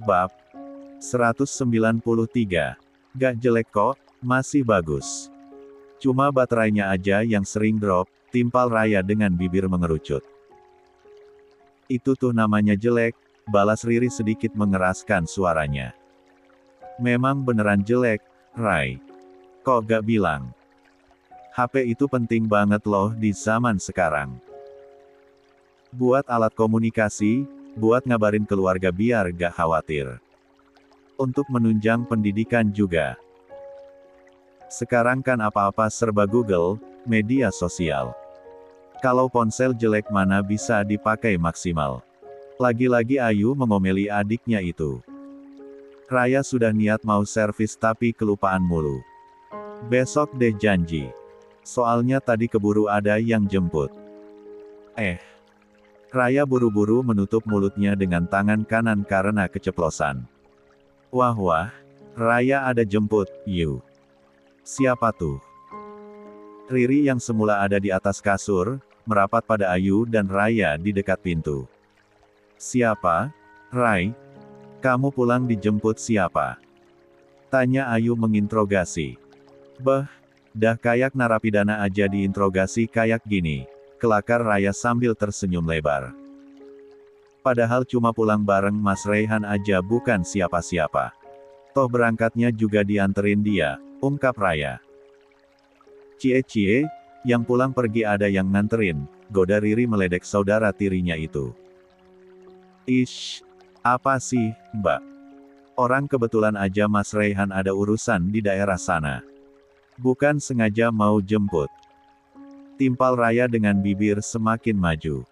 Bab 193. Gak jelek kok, masih bagus. Cuma baterainya aja yang sering drop, timpal Raya dengan bibir mengerucut. Itu tuh namanya jelek, balas Riri sedikit mengeraskan suaranya. Memang beneran jelek, Rai. Kok gak bilang? HP itu penting banget loh di zaman sekarang. Buat alat komunikasi, buat ngabarin keluarga biar gak khawatir. Untuk menunjang pendidikan juga. Sekarang kan apa-apa serba Google, media sosial. Kalau ponsel jelek mana bisa dipakai maksimal. Lagi-lagi Ayu mengomeli adiknya itu. Raya sudah niat mau servis tapi kelupaan mulu. Besok deh janji. Soalnya tadi keburu ada yang jemput. Raya buru-buru menutup mulutnya dengan tangan kanan karena keceplosan. Wah, Raya ada jemput, Yu. Siapa tuh? Riri yang semula ada di atas kasur, merapat pada Ayu dan Raya di dekat pintu. Siapa? Rai? Kamu pulang dijemput siapa? Tanya Ayu menginterogasi. Dah kayak narapidana aja diinterogasi kayak gini, kelakar Raya sambil tersenyum lebar. Padahal cuma pulang bareng Mas Raihan aja bukan siapa-siapa. Toh berangkatnya juga dianterin dia, ungkap Raya. Cie, yang pulang pergi ada yang nganterin, goda Riri meledek saudara tirinya itu. Ish, apa sih, Mbak? Orang kebetulan aja Mas Raihan ada urusan di daerah sana. Bukan sengaja mau jemput. Timpal Raya dengan bibir semakin maju.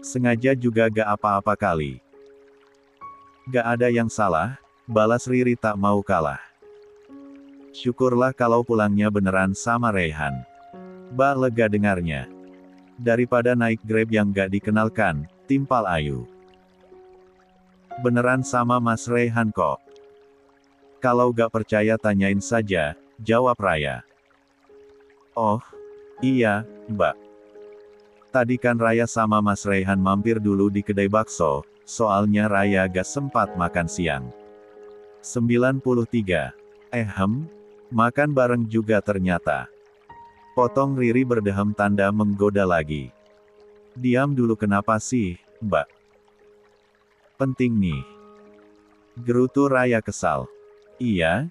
Sengaja juga gak apa-apa kali. Gak ada yang salah, balas Riri tak mau kalah. Syukurlah kalau pulangnya beneran sama Raihan. Bah lega dengarnya. Daripada naik Grab yang gak dikenalkan, timpal Ayu. Beneran sama Mas Raihan kok. Kalau gak percaya tanyain saja, jawab Raya. Oh, iya, Mbak. Tadi kan Raya sama Mas Raihan mampir dulu di kedai bakso, soalnya Raya gak sempat makan siang. 93. Makan bareng juga ternyata. Potong Riri berdehem tanda menggoda lagi. Diam dulu kenapa sih, Mbak? Penting nih. Gerutu Raya kesal. Iya,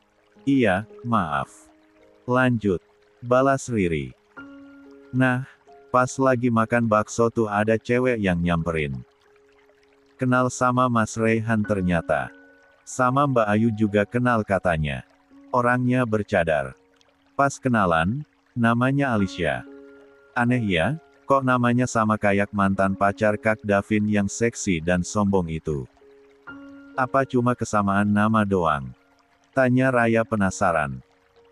maaf. Lanjut. Balas Riri. Nah, pas lagi makan bakso tuh ada cewek yang nyamperin. Kenal sama Mas Raihan ternyata. Sama Mbak Ayu juga kenal katanya. Orangnya bercadar. Pas kenalan, namanya Alicia. Aneh ya, kok namanya sama kayak mantan pacar Kak Davin yang seksi dan sombong itu. Apa cuma kesamaan nama doang? Tanya Raya penasaran.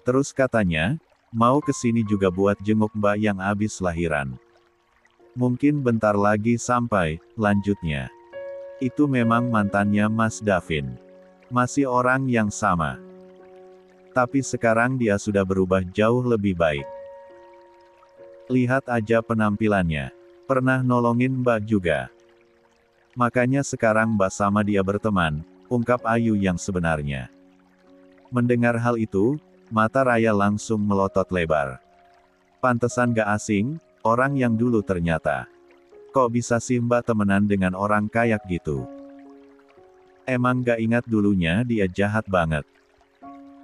Terus katanya, mau kesini juga buat jenguk Mbak yang abis lahiran. Mungkin bentar lagi sampai, lanjutnya. Itu memang mantannya Mas Davin. Masih orang yang sama. Tapi sekarang dia sudah berubah jauh lebih baik. Lihat aja penampilannya. Pernah nolongin Mbak juga. Makanya sekarang Mbak sama dia berteman, ungkap Ayu yang sebenarnya. Mendengar hal itu, mata Raya langsung melotot lebar. Pantesan gak asing, orang yang dulu ternyata. Kok bisa sih Mbak temenan dengan orang kayak gitu? Emang gak ingat dulunya dia jahat banget?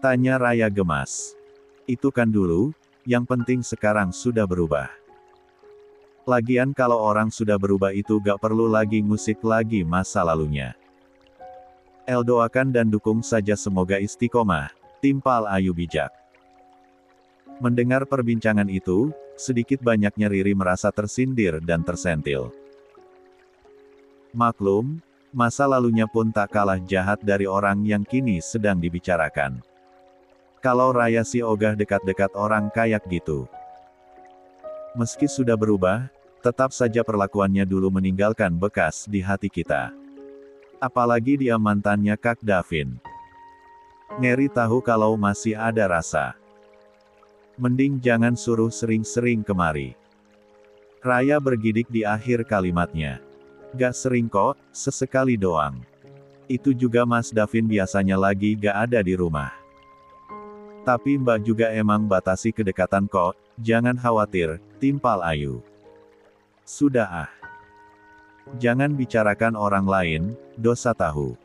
Tanya Raya gemas. Itu kan dulu, yang penting sekarang sudah berubah. Lagian kalau orang sudah berubah itu gak perlu lagi ngusik lagi masa lalunya. Doakan dan dukung saja semoga istiqomah, timpal Ayu bijak. Mendengar perbincangan itu, sedikit banyaknya Riri merasa tersindir dan tersentil. Maklum, masa lalunya pun tak kalah jahat dari orang yang kini sedang dibicarakan. Kalau Raya si ogah dekat-dekat orang kayak gitu. Meski sudah berubah, tetap saja perlakuannya dulu meninggalkan bekas di hati kita. Apalagi dia mantannya Kak Davin. Ngeri tahu kalau masih ada rasa. Mending jangan suruh sering-sering kemari. Raya bergidik di akhir kalimatnya. Gak sering kok, sesekali doang. Itu juga Mas Davin biasanya lagi gak ada di rumah. Tapi Mbak juga emang batasi kedekatan kok, jangan khawatir, timpal Ayu. Sudah ah. Jangan bicarakan orang lain, dosa tahu.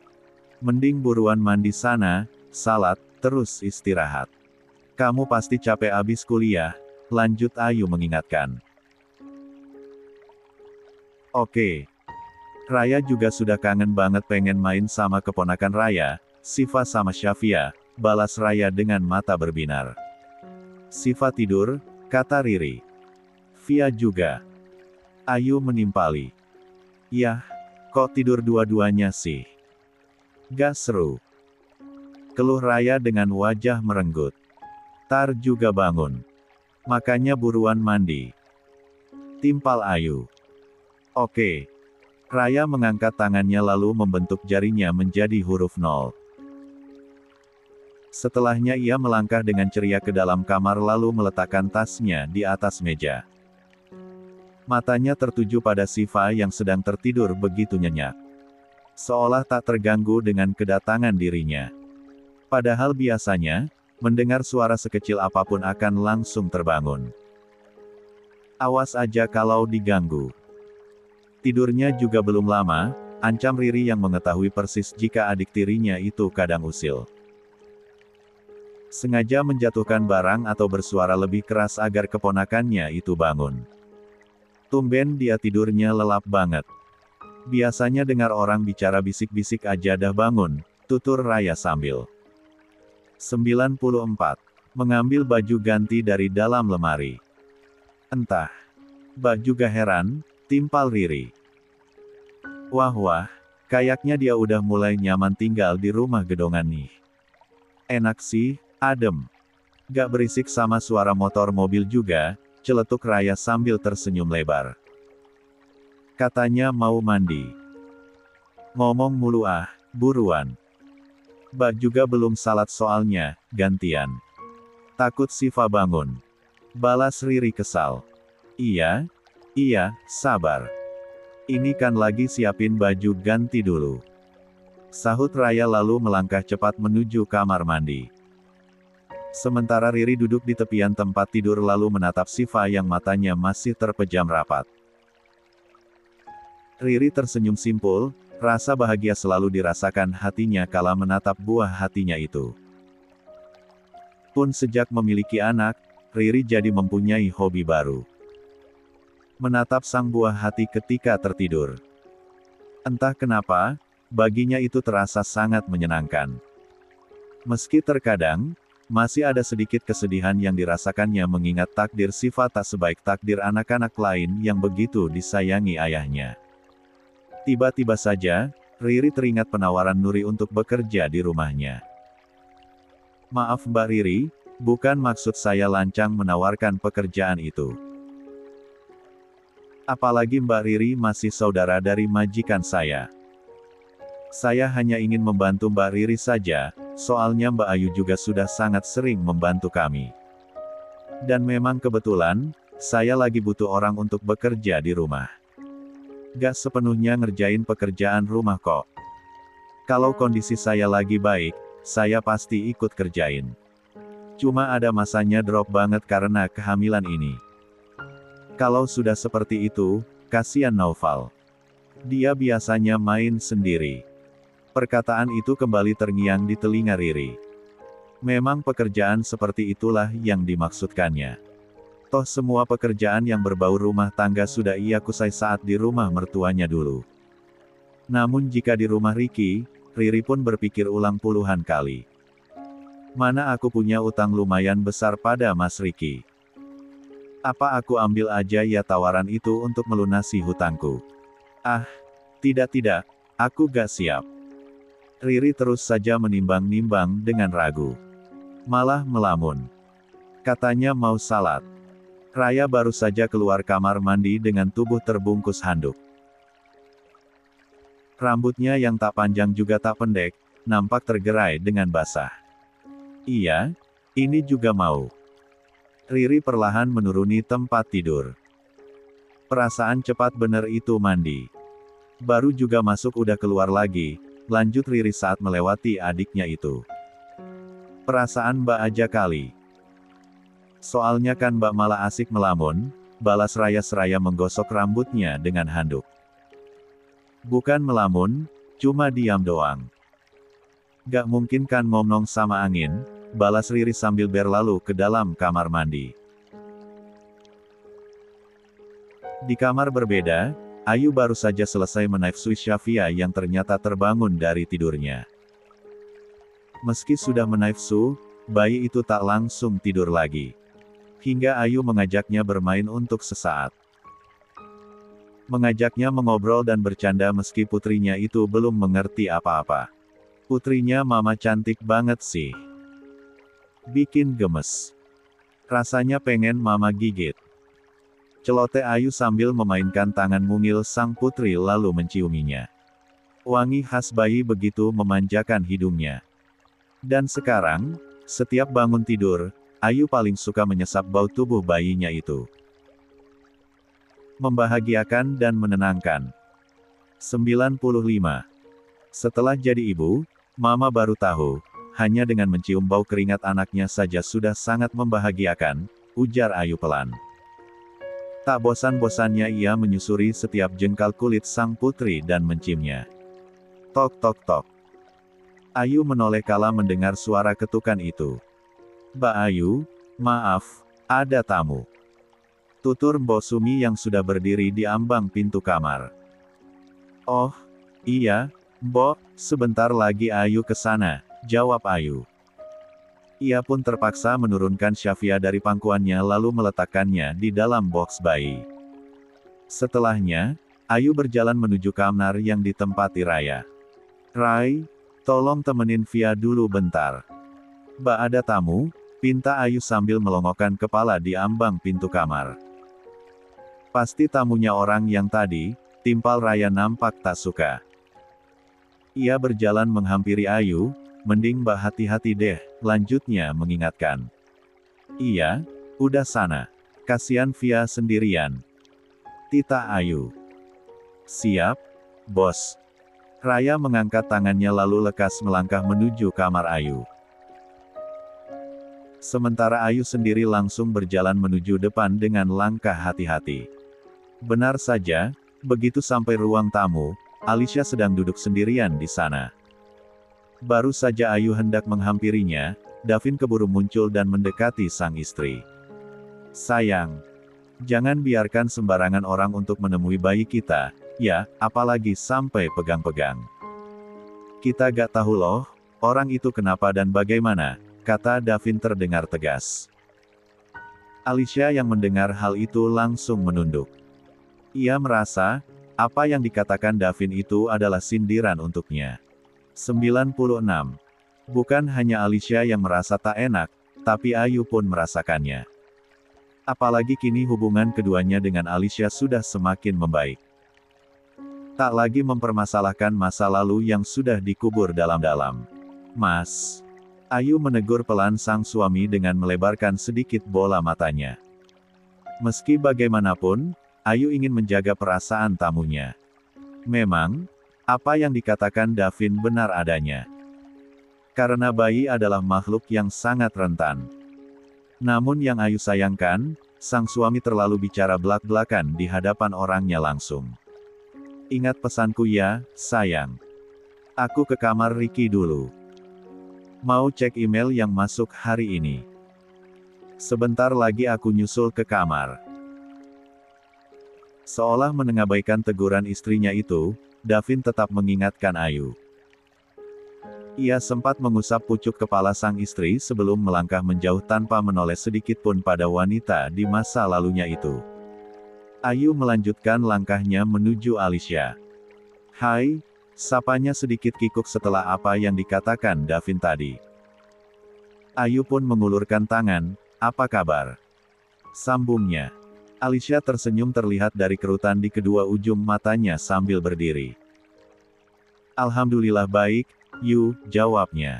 Mending buruan mandi sana, salat, terus istirahat. Kamu pasti capek abis kuliah, lanjut Ayu mengingatkan. Oke. Raya juga sudah kangen banget pengen main sama keponakan Raya, Siva sama Syafia, balas Raya dengan mata berbinar. Siva tidur, kata Riri. Via juga. Ayu menimpali. Yah, kok tidur dua-duanya sih? Gak seru. Keluh Raya dengan wajah merenggut. Tar juga bangun. Makanya buruan mandi. Timpal Ayu. Oke. Raya mengangkat tangannya lalu membentuk jarinya menjadi huruf 0. Setelahnya ia melangkah dengan ceria ke dalam kamar lalu meletakkan tasnya di atas meja. Matanya tertuju pada Siva yang sedang tertidur begitu nyenyak. Seolah tak terganggu dengan kedatangan dirinya. Padahal biasanya, mendengar suara sekecil apapun akan langsung terbangun. Awas aja kalau diganggu. Tidurnya juga belum lama, ancam Riri yang mengetahui persis jika adik tirinya itu kadang usil. Sengaja menjatuhkan barang atau bersuara lebih keras agar keponakannya itu bangun. Tumben dia tidurnya lelap banget. Biasanya dengar orang bicara bisik-bisik aja dah bangun, tutur Raya sambil 94. Mengambil baju ganti dari dalam lemari. Entah. Mbak juga heran, timpal Riri. Wah, kayaknya dia udah mulai nyaman tinggal di rumah gedongan nih. Enak sih, adem. Gak berisik sama suara motor mobil juga, celetuk Raya sambil tersenyum lebar. Katanya mau mandi. Ngomong mulu ah, buruan. Mbak juga belum salat soalnya, gantian. Takut Siva bangun. Balas Riri kesal. Iya, sabar. Ini kan lagi siapin baju ganti dulu. Sahut Raya lalu melangkah cepat menuju kamar mandi. Sementara Riri duduk di tepian tempat tidur lalu menatap Siva yang matanya masih terpejam rapat. Riri tersenyum simpul, rasa bahagia selalu dirasakan hatinya kala menatap buah hatinya itu. Pun sejak memiliki anak, Riri jadi mempunyai hobi baru. Menatap sang buah hati ketika tertidur. Entah kenapa, baginya itu terasa sangat menyenangkan. Meski terkadang, masih ada sedikit kesedihan yang dirasakannya mengingat takdir Siva tak sebaik takdir anak-anak lain yang begitu disayangi ayahnya. Tiba-tiba saja, Riri teringat penawaran Nuri untuk bekerja di rumahnya. Maaf Mbak Riri, bukan maksud saya lancang menawarkan pekerjaan itu. Apalagi Mbak Riri masih saudara dari majikan saya. Saya hanya ingin membantu Mbak Riri saja, soalnya Mbak Ayu juga sudah sangat sering membantu kami. Dan memang kebetulan, saya lagi butuh orang untuk bekerja di rumah. Gak sepenuhnya ngerjain pekerjaan rumah kok. Kalau kondisi saya lagi baik, saya pasti ikut kerjain. Cuma ada masanya drop banget karena kehamilan ini. Kalau sudah seperti itu, kasihan Naufal. Dia biasanya main sendiri. Perkataan itu kembali terngiang di telinga Riri. Memang pekerjaan seperti itulah yang dimaksudkannya. Toh semua pekerjaan yang berbau rumah tangga sudah ia kusai saat di rumah mertuanya dulu. Namun jika di rumah Riki, Riri pun berpikir ulang puluhan kali. Mana aku punya utang lumayan besar pada Mas Riki. Apa aku ambil aja ya tawaran itu untuk melunasi hutangku? Ah, tidak, aku gak siap. Riri terus saja menimbang-nimbang dengan ragu. Malah melamun. Katanya mau salat. Raya baru saja keluar kamar mandi dengan tubuh terbungkus handuk. Rambutnya yang tak panjang juga tak pendek, nampak tergerai dengan basah. Iya, ini juga mau. Riri perlahan menuruni tempat tidur. Perasaan cepat bener itu mandi. Baru juga masuk udah keluar lagi, lanjut Riri saat melewati adiknya itu. Perasaan Mbak aja kali. Soalnya kan Mbak malah asik melamun, balas Raya menggosok rambutnya dengan handuk. Bukan melamun, cuma diam doang. Gak mungkin kan ngomong sama angin, balas Riri sambil berlalu ke dalam kamar mandi. Di kamar berbeda, Ayu baru saja selesai menafsui Syafia yang ternyata terbangun dari tidurnya. Meski sudah menafsu, bayi itu tak langsung tidur lagi. Hingga Ayu mengajaknya bermain untuk sesaat. Mengajaknya mengobrol dan bercanda meski putrinya itu belum mengerti apa-apa. Putrinya mama cantik banget sih. Bikin gemes. Rasanya pengen mama gigit. Celoteh Ayu sambil memainkan tangan mungil sang putri lalu menciuminya. Wangi khas bayi begitu memanjakan hidungnya. Dan sekarang, setiap bangun tidur, Ayu paling suka menyesap bau tubuh bayinya itu. Membahagiakan dan menenangkan. 95. Setelah jadi ibu, Mama baru tahu, hanya dengan mencium bau keringat anaknya saja sudah sangat membahagiakan, ujar Ayu pelan. Tak bosan-bosannya ia menyusuri setiap jengkal kulit sang putri dan menciumnya. Tok tok tok. Ayu menoleh kala mendengar suara ketukan itu. Mbak Ayu, maaf, ada tamu. Tutur Mbok Sumi yang sudah berdiri di ambang pintu kamar. Oh, iya, Mbok, sebentar lagi Ayu ke sana, jawab Ayu. Ia pun terpaksa menurunkan Syafia dari pangkuannya lalu meletakkannya di dalam box bayi. Setelahnya, Ayu berjalan menuju kamar yang ditempati Raya. Rai, tolong temenin Via dulu bentar. Mbak ada tamu, pinta Ayu sambil melongokkan kepala di ambang pintu kamar. Pasti tamunya orang yang tadi, timpal Raya nampak tak suka. Ia berjalan menghampiri Ayu, mending Mbak hati-hati deh, lanjutnya mengingatkan. Iya, udah sana. Kasian Via sendirian. Tita Ayu. Siap, bos. Raya mengangkat tangannya lalu lekas melangkah menuju kamar Ayu. Sementara Ayu sendiri langsung berjalan menuju depan dengan langkah hati-hati. Benar saja, begitu sampai ruang tamu, Alicia sedang duduk sendirian di sana. Baru saja Ayu hendak menghampirinya, Davin keburu muncul dan mendekati sang istri. Sayang, jangan biarkan sembarangan orang untuk menemui bayi kita, ya, apalagi sampai pegang-pegang. Kita gak tahu loh, orang itu kenapa dan bagaimana, kata Davin terdengar tegas. Alicia yang mendengar hal itu langsung menunduk. Ia merasa, apa yang dikatakan Davin itu adalah sindiran untuknya. 96. Bukan hanya Alicia yang merasa tak enak, tapi Ayu pun merasakannya. Apalagi kini hubungan keduanya dengan Alicia sudah semakin membaik. Tak lagi mempermasalahkan masa lalu yang sudah dikubur dalam-dalam. Mas. Ayu menegur pelan sang suami dengan melebarkan sedikit bola matanya. Meski bagaimanapun, Ayu ingin menjaga perasaan tamunya. Memang, apa yang dikatakan Davin benar adanya. Karena bayi adalah makhluk yang sangat rentan. Namun yang Ayu sayangkan, sang suami terlalu bicara belak-belakan di hadapan orangnya langsung. Ingat pesanku ya, sayang. Aku ke kamar Ricky dulu. Mau cek email yang masuk hari ini. Sebentar lagi aku nyusul ke kamar. Seolah mengabaikan teguran istrinya itu, Davin tetap mengingatkan Ayu. Ia sempat mengusap pucuk kepala sang istri sebelum melangkah menjauh tanpa menoleh sedikit pun pada wanita di masa lalunya itu. Ayu melanjutkan langkahnya menuju Alicia. Hai, sapanya sedikit kikuk setelah apa yang dikatakan Davin tadi. Ayu pun mengulurkan tangan, apa kabar? Sambungnya. Alicia tersenyum terlihat dari kerutan di kedua ujung matanya sambil berdiri. Alhamdulillah baik, Yu, jawabnya.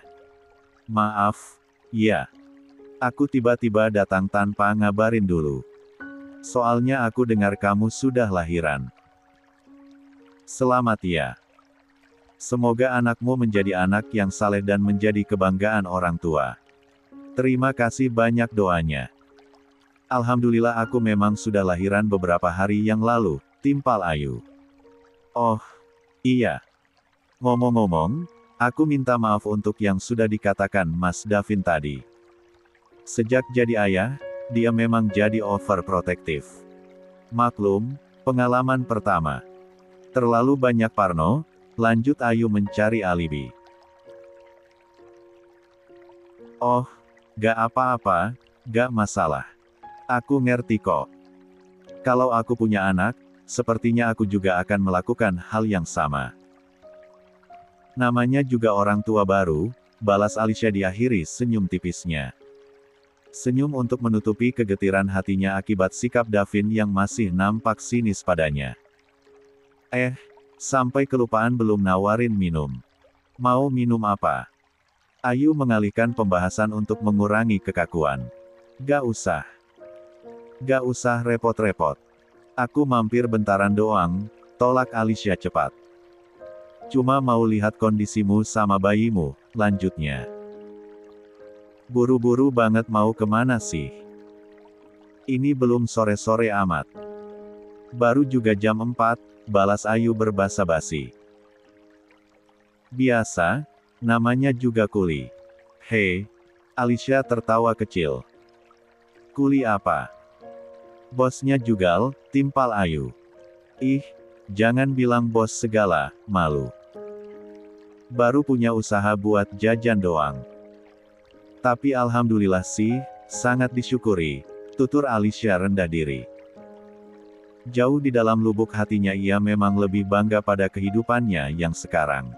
Maaf, ya. Aku tiba-tiba datang tanpa ngabarin dulu. Soalnya aku dengar kamu sudah lahiran. Selamat ya. Semoga anakmu menjadi anak yang saleh dan menjadi kebanggaan orang tua. Terima kasih banyak doanya. Alhamdulillah aku memang sudah lahiran beberapa hari yang lalu, timpal Ayu. Oh, iya. Ngomong-ngomong, aku minta maaf untuk yang sudah dikatakan Mas Davin tadi. Sejak jadi ayah, dia memang jadi overprotective. Maklum, pengalaman pertama. Terlalu banyak parno, lanjut Ayu mencari alibi. Oh, gak apa-apa, gak masalah. Aku ngerti kok. Kalau aku punya anak, sepertinya aku juga akan melakukan hal yang sama. Namanya juga orang tua baru, balas Alicia diakhiri senyum tipisnya. Senyum untuk menutupi kegetiran hatinya akibat sikap Davin yang masih nampak sinis padanya. Sampai kelupaan belum nawarin minum. Mau minum apa? Ayu mengalihkan pembahasan untuk mengurangi kekakuan. Gak usah. Gak usah repot-repot. Aku mampir bentaran doang, tolak Alicia cepat. Cuma mau lihat kondisimu sama bayimu, lanjutnya. Buru-buru banget mau kemana sih? Ini belum sore-sore amat. Baru juga jam 4, balas Ayu berbasa-basi. Biasa, namanya juga kuli. Hei, Alicia tertawa kecil. Kuli apa? Bosnya Jugal, timpal Ayu. Ih, jangan bilang bos segala, malu. Baru punya usaha buat jajan doang. Tapi alhamdulillah sih, sangat disyukuri, tutur Alicia rendah diri. Jauh di dalam lubuk hatinya ia memang lebih bangga pada kehidupannya yang sekarang.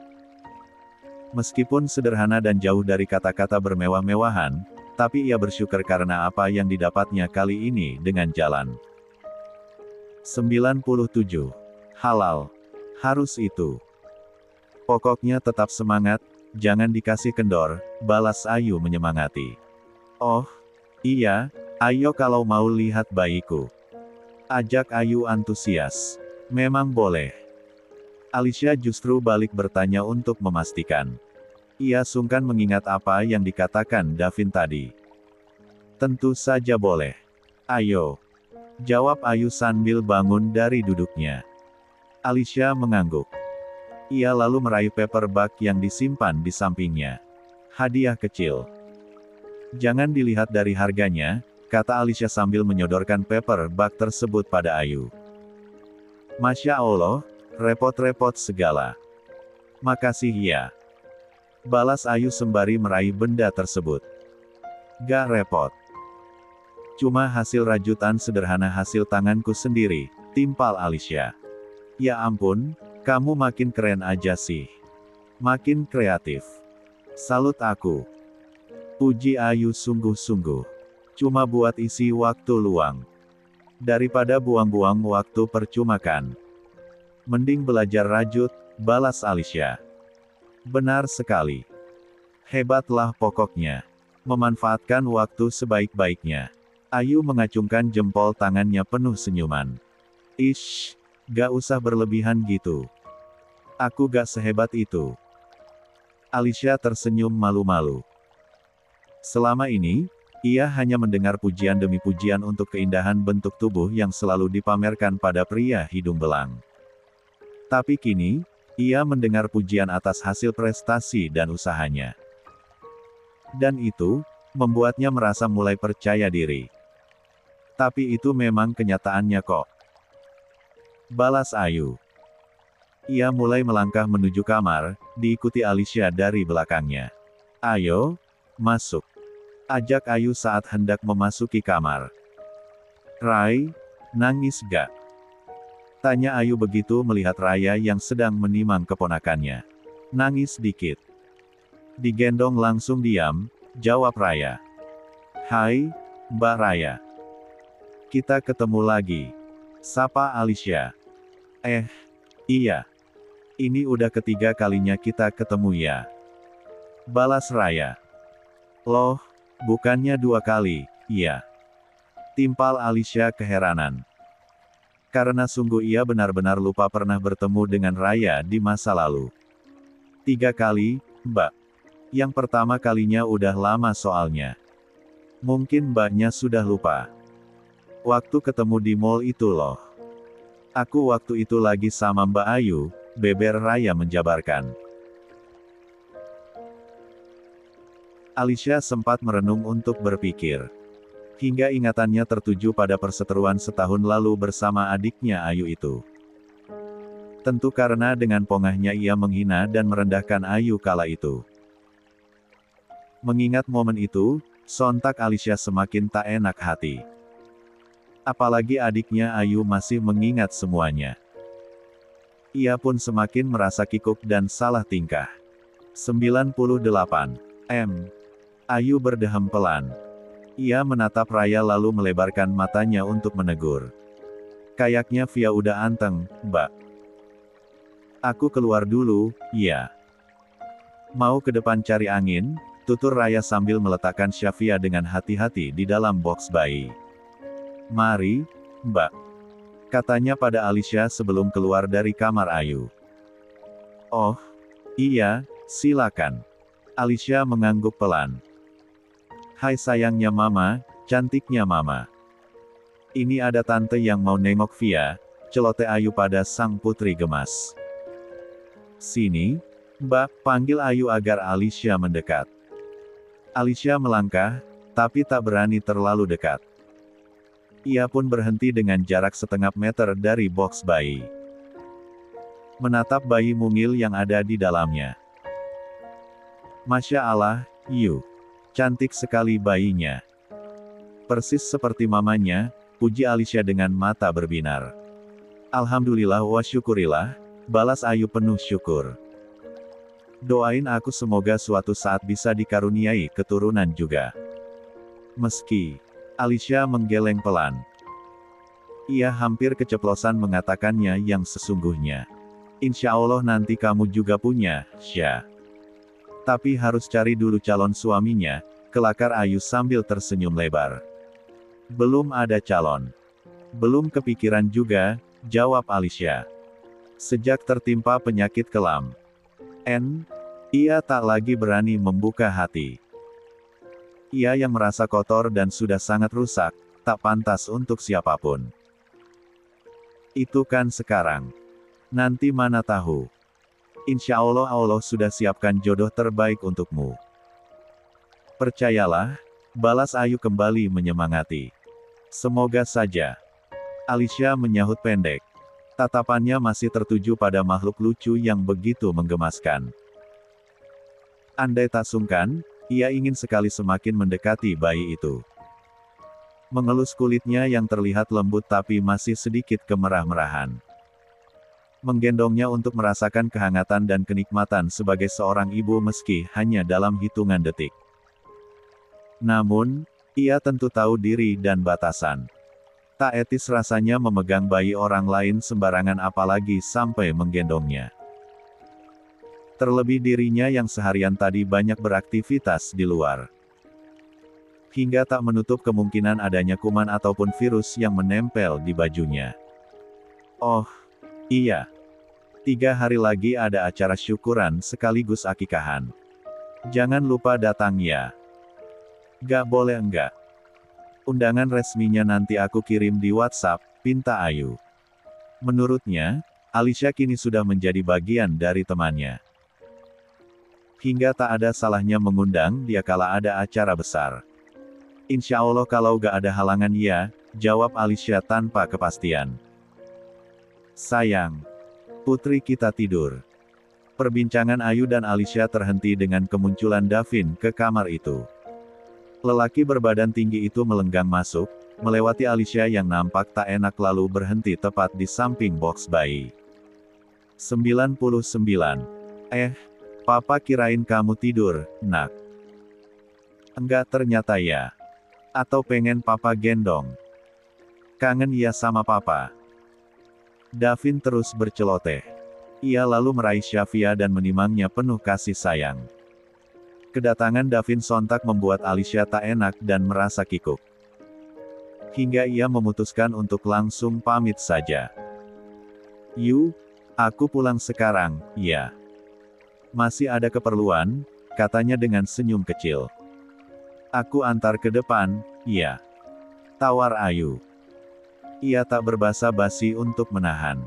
Meskipun sederhana dan jauh dari kata-kata bermewah-mewahan, tapi ia bersyukur karena apa yang didapatnya kali ini dengan jalan. 97. Halal. Harus itu. Pokoknya tetap semangat, jangan dikasih kendor, balas Ayu menyemangati. Oh, iya, ayo kalau mau lihat bayiku. Ajak Ayu antusias. Memang boleh. Alicia justru balik bertanya untuk memastikan. Ia sungkan mengingat apa yang dikatakan Davin tadi. Tentu saja boleh. Ayo. Jawab Ayu sambil bangun dari duduknya. Alicia mengangguk. Ia lalu meraih paper bag yang disimpan di sampingnya. Hadiah kecil. Jangan dilihat dari harganya, kata Alicia sambil menyodorkan paper bag tersebut pada Ayu. Masya Allah, repot-repot segala. Makasih ya. Balas Ayu sembari meraih benda tersebut. Gak repot. Cuma hasil rajutan sederhana hasil tanganku sendiri, timpal Alicia. Ya ampun, kamu makin keren aja sih. Makin kreatif. Salut aku. Puji Ayu sungguh-sungguh. Cuma buat isi waktu luang. Daripada buang-buang waktu percuma kan. Mending belajar rajut, balas Alicia. Benar sekali. Hebatlah pokoknya. Memanfaatkan waktu sebaik-baiknya. Ayu mengacungkan jempol tangannya penuh senyuman. Ish, gak usah berlebihan gitu. Aku gak sehebat itu. Alicia tersenyum malu-malu. Selama ini, ia hanya mendengar pujian demi pujian untuk keindahan bentuk tubuh yang selalu dipamerkan pada pria hidung belang. Tapi kini, ia mendengar pujian atas hasil prestasi dan usahanya. Dan itu, membuatnya merasa mulai percaya diri. Tapi itu memang kenyataannya kok. Balas Ayu. Ia mulai melangkah menuju kamar, diikuti Alicia dari belakangnya. Ayo, masuk. Ajak Ayu saat hendak memasuki kamar. Rai, nangis gak? Tanya Ayu begitu melihat Raya yang sedang menimang keponakannya. Nangis dikit. Digendong langsung diam, jawab Raya. Hai, Mbak Raya. Kita ketemu lagi. Sapa Alicia. Iya. Ini udah ketiga kalinya kita ketemu ya. Balas Raya. Loh, bukannya 2 kali, iya. Timpal Alicia keheranan. Karena sungguh ia benar-benar lupa pernah bertemu dengan Raya di masa lalu. 3 kali, Mbak. Yang pertama kalinya udah lama soalnya. Mungkin Mbaknya sudah lupa. Waktu ketemu di mall itu loh. Aku waktu itu lagi sama Mbak Ayu, beber Raya menjabarkan. Alicia sempat merenung untuk berpikir. Hingga ingatannya tertuju pada perseteruan setahun lalu bersama adiknya Ayu itu. Tentu karena dengan pongahnya ia menghina dan merendahkan Ayu kala itu. Mengingat momen itu, sontak Alicia semakin tak enak hati. Apalagi adiknya Ayu masih mengingat semuanya. Ia pun semakin merasa kikuk dan salah tingkah. 98 M. Ayu berdehem pelan. Ia menatap Raya lalu melebarkan matanya untuk menegur. Kayaknya Via udah anteng, Mbak. Aku keluar dulu, ya. Mau ke depan cari angin, tutur Raya sambil meletakkan Syafia dengan hati-hati di dalam box bayi. Mari, Mbak. Katanya pada Alicia sebelum keluar dari kamar Ayu. Oh, iya, silakan. Alicia mengangguk pelan. Hai sayangnya Mama, cantiknya Mama. Ini ada tante yang mau nengok Via, celoteh Ayu pada sang putri gemas. Sini, Mbak, panggil Ayu agar Alicia mendekat. Alicia melangkah, tapi tak berani terlalu dekat. Ia pun berhenti dengan jarak setengah meter dari box bayi. Menatap bayi mungil yang ada di dalamnya. Masya Allah, Yu. Cantik sekali bayinya. Persis seperti mamanya, puji Alicia dengan mata berbinar. Alhamdulillah wa syukurillah, balas Ayu penuh syukur. Doain aku semoga suatu saat bisa dikaruniai keturunan juga. Meski Alicia menggeleng pelan. Ia hampir keceplosan mengatakannya yang sesungguhnya. Insya Allah nanti kamu juga punya, Syah. Tapi harus cari dulu calon suaminya, kelakar Ayu sambil tersenyum lebar. Belum ada calon. Belum kepikiran juga, jawab Alicia. Sejak tertimpa penyakit kelam. Ia tak lagi berani membuka hati. Ia yang merasa kotor dan sudah sangat rusak, tak pantas untuk siapapun. Itu kan sekarang. Nanti mana tahu. Insya Allah Allah sudah siapkan jodoh terbaik untukmu. Percayalah, balas Ayu kembali menyemangati. Semoga saja. Alicia menyahut pendek. Tatapannya masih tertuju pada makhluk lucu yang begitu menggemaskan. Andai tak sungkan, ia ingin sekali semakin mendekati bayi itu. Mengelus kulitnya yang terlihat lembut tapi masih sedikit kemerah-merahan. Menggendongnya untuk merasakan kehangatan dan kenikmatan sebagai seorang ibu meski hanya dalam hitungan detik. Namun, ia tentu tahu diri dan batasan. Tak etis rasanya memegang bayi orang lain sembarangan apalagi sampai menggendongnya. Terlebih dirinya yang seharian tadi banyak beraktivitas di luar. Hingga tak menutup kemungkinan adanya kuman ataupun virus yang menempel di bajunya. Oh, iya. 3 hari lagi ada acara syukuran sekaligus akikahan. Jangan lupa datang ya. Gak boleh enggak. Undangan resminya nanti aku kirim di WhatsApp, pinta Ayu. Menurutnya, Alicia kini sudah menjadi bagian dari temannya. Hingga tak ada salahnya mengundang dia kala ada acara besar. Insya Allah kalau gak ada halangan ya, jawab Alicia tanpa kepastian. Sayang. Putri kita tidur. Perbincangan Ayu dan Alicia terhenti dengan kemunculan Davin ke kamar itu. Lelaki berbadan tinggi itu melenggang masuk, melewati Alicia yang nampak tak enak lalu berhenti tepat di samping box bayi. 99. Papa kirain kamu tidur, nak. Enggak ternyata ya. Atau pengen papa gendong. Kangen ya sama papa. Davin terus berceloteh. Ia lalu meraih Syafia dan menimangnya penuh kasih sayang. Kedatangan Davin sontak membuat Alicia tak enak dan merasa kikuk. Hingga ia memutuskan untuk langsung pamit saja. Yu, aku pulang sekarang, ya. Masih ada keperluan, katanya dengan senyum kecil. Aku antar ke depan, iya. Tawar Ayu. Ia tak berbasa-basi untuk menahan.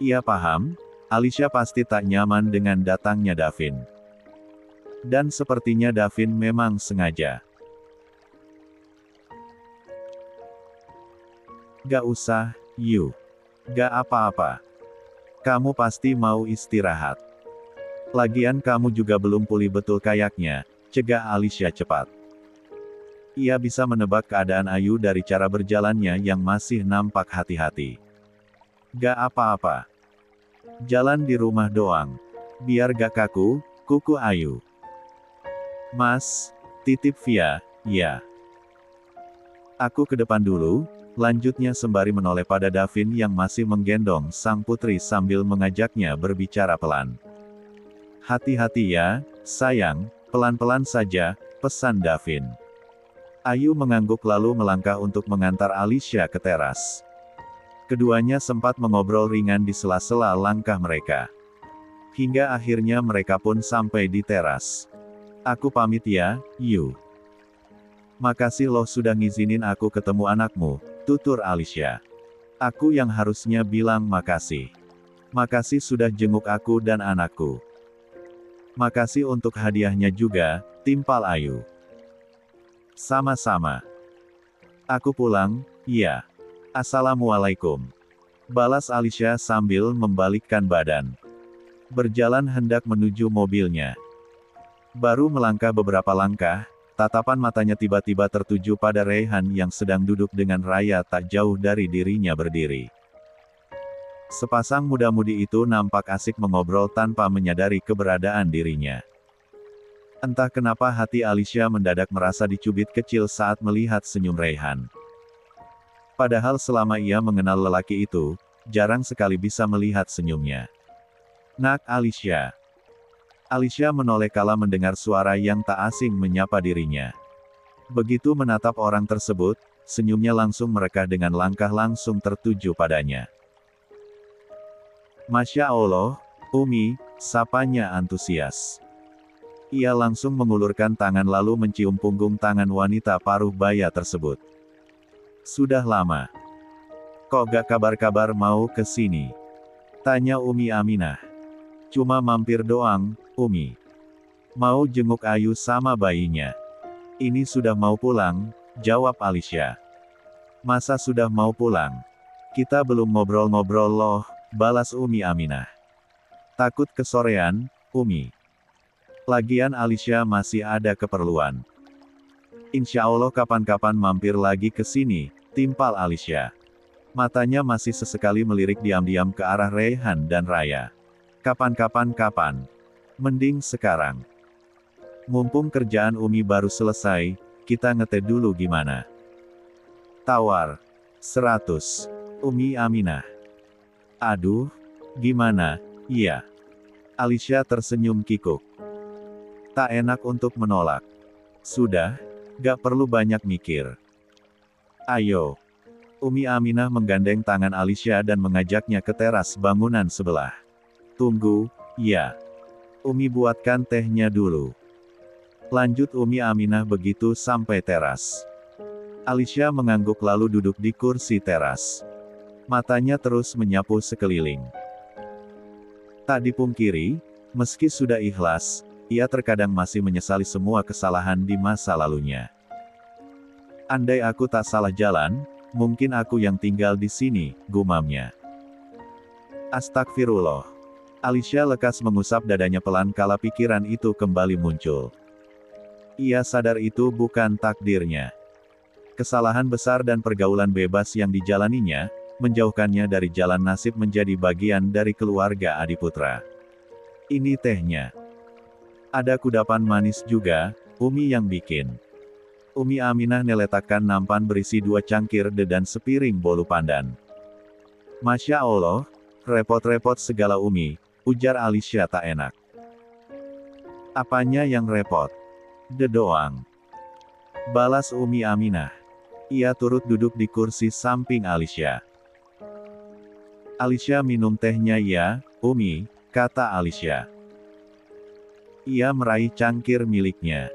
Ia paham, Alicia pasti tak nyaman dengan datangnya Davin. Dan sepertinya Davin memang sengaja. Gak usah, Yu. Gak apa-apa. Kamu pasti mau istirahat. Lagian kamu juga belum pulih betul kayaknya, cegah Alicia cepat. Ia bisa menebak keadaan Ayu dari cara berjalannya yang masih nampak hati-hati. Gak apa-apa. Jalan di rumah doang. Biar gak kaku, kuku Ayu. Mas, titip Via, ya. Aku ke depan dulu, lanjutnya sembari menoleh pada Davin yang masih menggendong sang putri sambil mengajaknya berbicara pelan. Hati-hati ya, sayang, pelan-pelan saja, pesan Davin. Ayu mengangguk lalu melangkah untuk mengantar Alicia ke teras. Keduanya sempat mengobrol ringan di sela-sela langkah mereka. Hingga akhirnya mereka pun sampai di teras. Aku pamit ya, Yu. Makasih loh sudah ngizinin aku ketemu anakmu, tutur Alicia. Aku yang harusnya bilang makasih. Makasih sudah jenguk aku dan anakku. Makasih untuk hadiahnya juga, timpal Ayu. Sama-sama. Aku pulang, ya. Assalamualaikum. Balas Alicia sambil membalikkan badan. Berjalan hendak menuju mobilnya. Baru melangkah beberapa langkah, tatapan matanya tiba-tiba tertuju pada Raihan yang sedang duduk dengan Raya tak jauh dari dirinya berdiri. Sepasang muda-mudi itu nampak asik mengobrol tanpa menyadari keberadaan dirinya. Entah kenapa hati Alicia mendadak merasa dicubit kecil saat melihat senyum Raihan. Padahal selama ia mengenal lelaki itu, jarang sekali bisa melihat senyumnya. Nak Alicia. Alicia menoleh kala mendengar suara yang tak asing menyapa dirinya. Begitu menatap orang tersebut, senyumnya langsung merekah dengan langkah langsung tertuju padanya. Masya Allah, Umi, sapanya antusias. Ia langsung mengulurkan tangan lalu mencium punggung tangan wanita paruh baya tersebut. Sudah lama. Kok gak kabar-kabar mau ke sini? Tanya Umi Aminah. Cuma mampir doang, Umi. Mau jenguk Ayu sama bayinya. Ini sudah mau pulang, jawab Alicia. Masa sudah mau pulang? Kita belum ngobrol-ngobrol loh, balas Umi Aminah. Takut kesorean, Umi. Lagian Alicia masih ada keperluan. Insya Allah kapan-kapan mampir lagi ke sini, timpal Alicia. Matanya masih sesekali melirik diam-diam ke arah Raihan dan Raya. Kapan-kapan. Mending sekarang. Mumpung kerjaan Umi baru selesai, kita ngeteh dulu gimana? Tawar. 100. Umi Aminah. Aduh, gimana, iya. Alicia tersenyum kikuk. Tak enak untuk menolak. Sudah, gak perlu banyak mikir. Ayo. Umi Aminah menggandeng tangan Alicia dan mengajaknya ke teras bangunan sebelah. Tunggu, ya. Umi buatkan tehnya dulu. Lanjut Umi Aminah begitu sampai teras. Alicia mengangguk lalu duduk di kursi teras. Matanya terus menyapu sekeliling. Tak dipungkiri, meski sudah ikhlas, ia terkadang masih menyesali semua kesalahan di masa lalunya. Andai aku tak salah jalan, mungkin aku yang tinggal di sini, gumamnya. Astagfirullah. Alicia lekas mengusap dadanya pelan kala pikiran itu kembali muncul. Ia sadar itu bukan takdirnya. Kesalahan besar dan pergaulan bebas yang dijalaninya, menjauhkannya dari jalan nasib menjadi bagian dari keluarga Adiputra. Ini tehnya. Ada kudapan manis juga, Umi yang bikin. Umi Aminah neletakkan nampan berisi 2 cangkir teh dan sepiring bolu pandan. Masya Allah, repot-repot segala Umi, ujar Alicia tak enak. Apanya yang repot? De doang. Balas Umi Aminah. Ia turut duduk di kursi samping Alicia. Alicia minum tehnya ya, Umi, kata Alicia. Ia meraih cangkir miliknya.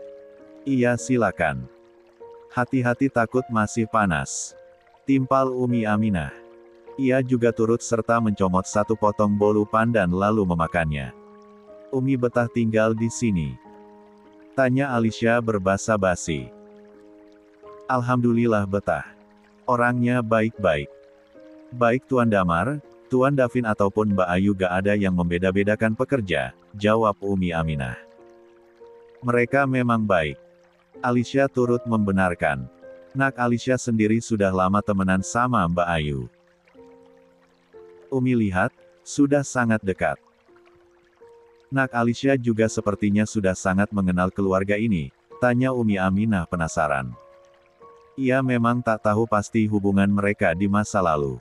Iya silakan. Hati-hati takut masih panas. Timpal Umi Aminah. Ia juga turut serta mencomot satu potong bolu pandan lalu memakannya. Umi betah tinggal di sini? Tanya Alicia berbasa-basi. Alhamdulillah betah. Orangnya baik-baik. Baik Tuan Damar, Tuan Davin ataupun Mbak Ayu gak ada yang membeda-bedakan pekerja, jawab Umi Aminah. Mereka memang baik. Alicia turut membenarkan. Nak Alicia sendiri sudah lama temenan sama Mbak Ayu. Umi lihat, sudah sangat dekat. Nak Alicia juga sepertinya sudah sangat mengenal keluarga ini, tanya Umi Aminah penasaran. Ia memang tak tahu pasti hubungan mereka di masa lalu.